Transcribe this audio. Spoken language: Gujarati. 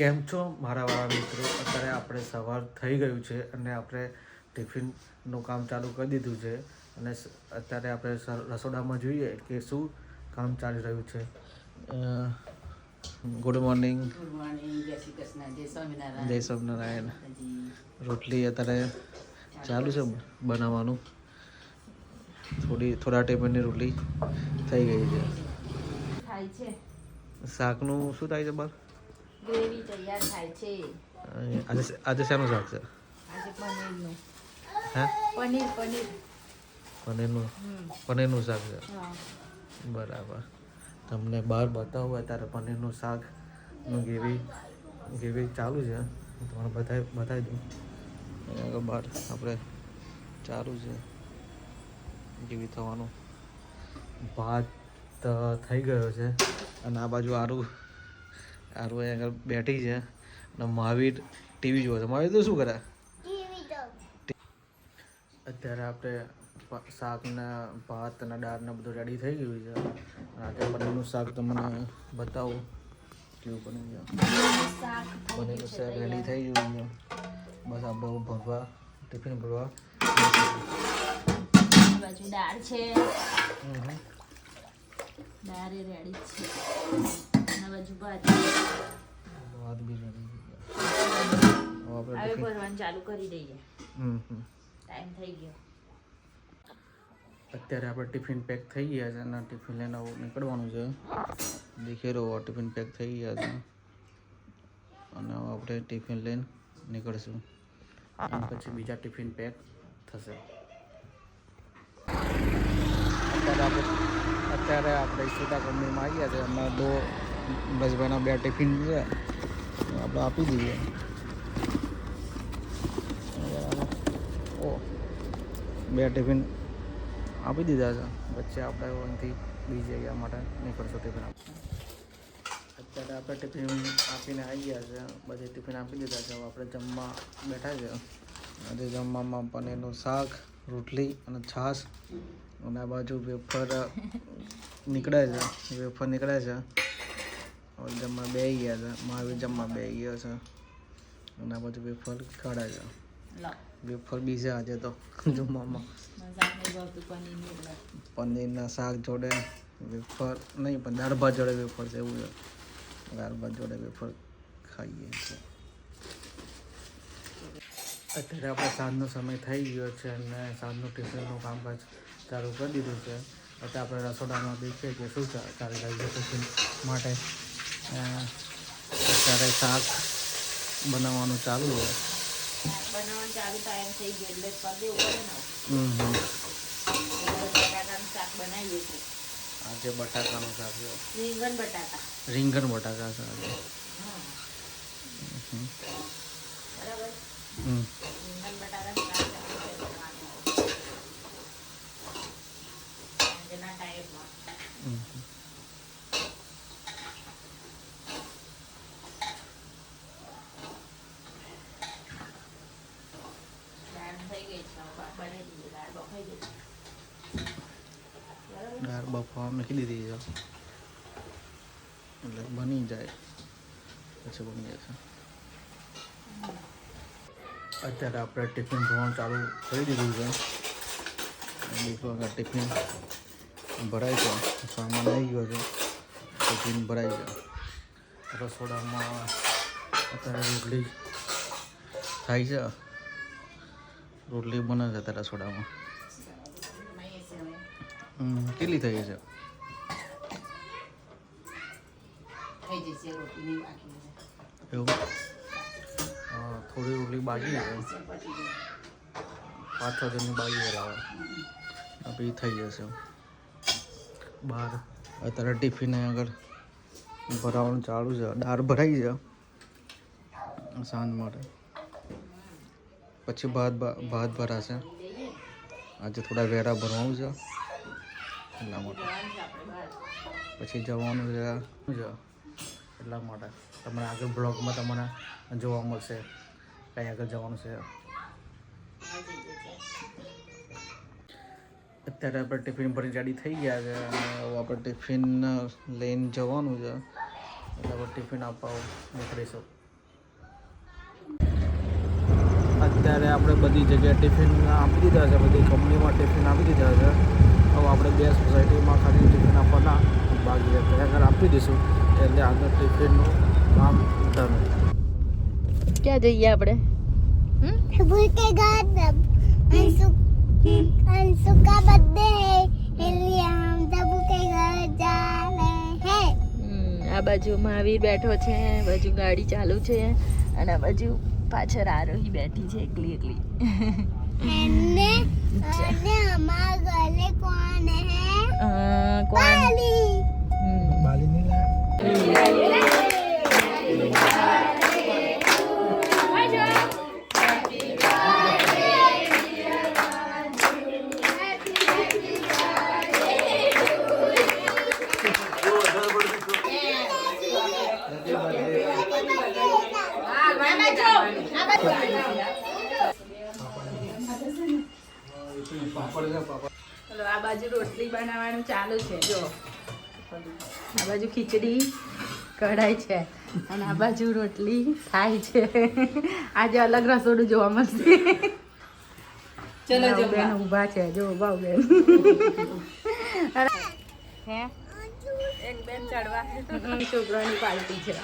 કેમ છો મારા વાળા મિત્રો? અત્યારે આપણે સવાર થઈ ગયું છે અને આપણે ટિફિનનું કામ ચાલુ કરી દીધું છે અને અત્યારે આપણે રસોડામાં જોઈએ કે શું કામ ચાલી રહ્યું છે. Good morning. ગુડ મોર્નિંગ, જય શ્રી કૃષ્ણ, જય સ્વામિનારાયણ. જય સ્વામિનારાયણ. રોટલી અત્યારે ચાલુ છે બનાવવાનું. થોડા ટાઈમની રોટલી થઈ ગઈ છે. થાય છે શાકનું શું થાય છે બાર? ગ્રેવી તૈયાર થાય છે. આજે શાનું શાક છે? આજે પનીરનું. હે? પનીરનું શાક છે. હા. બરાબર. તમને બહાર બતાવું અત્યારે પનીરનું શાકનું ગ્રેવી ચાલુ છે. તમને બતાવી દઉં. આગળ બહાર આપણે ચાલુ છે ગ્રેવી થવાનું. ભાત થઈ ગયો છે અને આ બાજુ આરું આગળ બેઠી છે અને મહાવીર ટીવી જોવે છે. મહાવીર તો શું કરે? અત્યારે આપણે શાકના ભાત અને દાળને બધું રેડી થઈ ગયું છે. આજે પનીરનું શાક તમને બતાવું કેવું બને છે. પનીરનું શાક રેડી થઈ ગયું છે. બસ આપણે ટિફિન ભરવા બાજુ દાળ છે. દાળ રેડી છે. અને બાજુ ભાત બી રેડી હવે ભરવાનું ચાલુ કરી દઈએ. ટાઈમ થઈ ગયો. અત્યારે આપણે ટિફિન પેક થઈ ગયા છે અને ટિફિન લઈને નીકળવાનું છે. દેખી રહ્યો ટિફિન પેક થઈ ગયા છે અને આપણે ટિફિન લઈને નીકળશું. અને પછી બીજા ટિફિન પેક થશે. અત્યારે આપણે સીધા કંપનીમાં આવ્યા છે. હમણાં બસભાઈના 2 ટિફિન છે આપણે આપી દઈએ. ઓ 2 ટિફિન આપી દીધા છે. વચ્ચે આપણે અહીંથી બીજી જગ્યા માટે નીકળશું ટિફિન આપવા. અત્યારે આપણે ટિફિન આપીને આવી ગયા છે. બધે ટિફિન આપી દીધા છે. આપણે જમવા બેઠા છે. આજે જમવામાં પનીરનું શાક, રોટલી અને છાશ અને આ બાજુ વેફર નીકળે છે. હવે જમવા બેસી ગયા છે. મહાવીર જમવા બેસી ગયો છે અને આ બાજુ વેફર કાઢે છે. વેફર બી છે આજે તો જમવામાં. પનીરના શાક જોડે વેફર નહીં પણ દાળ ભાત જોડે વેફર છે એવું છે. દાળ ભાત જોડે વેફર ખાઈએ છીએ. અત્યારે આપણે સાંજનો સમય થઈ ગયો છે અને સાંજનું ટિફિનનું કામકાજ ચાલુ કરી દીધું છે. અત્યારે આપણે રસોડામાં દેખીએ કે શું ચાલી રહ્યું છે ટિફિન માટે. અત્યારે શાક બનાવવાનું ચાલુ છે. બનાવવાનું ચાલુ ટાઈમ થઈ ગયો એટલે કરી દેવું પડે ને. બટાકાનું શાક બનાવીએ છીએ. આજે બટાકાનું શાક છે. રીંગણ બટાકા છે આજે. બરાબર. રીંગણ બટાકા શાક આજના ટાઈમમાં. દાળ બફાવા મૂકી દીધી છે એટલે બની જાય પછી બની જશે. અત્યારે આપણે ટિફિન ભરવાનું ચાલુ કરી દીધું છે. ટિફિન ભરાય છે. સામાન આવી ગયો છે. ટિફિન ભરાઈ છે. રસોડામાં અત્યારે રોટલી થાય છે. રોટલી બને છે અત્યારે રસોડામાં. કેટલી થઈ છે? એવું થોડી રોટલી બાકી છે. 5-6 જણની બાકી લાવે પછી થઈ જશે. બહાર અત્યારે ટિફિન આગળ ભરાવાનું ચાલુ છે. દાળ ભરાઈ છે સાંજ માટે. પછી ભાત ભરાશે. આજે થોડા વેરા ભરવાનું છે એટલા માટે. પછી જવાનું છે એટલા માટે. તમને આગળ બ્લોગમાં તમને જોવા મળશે કઈ આગળ જવાનું છે. અત્યારે આપણે ટિફિન ભરી રેડી થઈ ગયા છે અને આપણે ટિફિન લઈને જવાનું છે એટલે આપણે ટિફિન આપવા નીકળીશું. અત્યારે આપણે બધી જગ્યાએ ટિફિન આપી દીધા છે, બધી કંપનીમાં ટિફિન આપી દીધા છે. હવે આપણે બે સોસાયટીમાં ખાલી ટિફિન આપવાના બાકી છે. આગળ આપી દઈશું એટલે આગળ ટિફિનનું કામ ડન. ક્યાં જઈએ આપણે? આ બાજુ મહાવીર બેઠો છે, બાજુ ગાડી ચાલુ છે અને આ બાજુ પાછળ આરોહી બેઠી છે એકલી એકલી. ચલો આ બાજુ રોટલી બનાવવાનું ચાલુ છે. જો આ બાજુ ખીચડી કઢાઈ છે અને આ બાજુ રોટલી થાય છે. આજે અલગ રસોડું જોવા મળશે. ચલો જો બેન ઊભા છે, જો ઊભા બેન. હે એક બેન ચડવા છોકરાની પાર્ટી છે.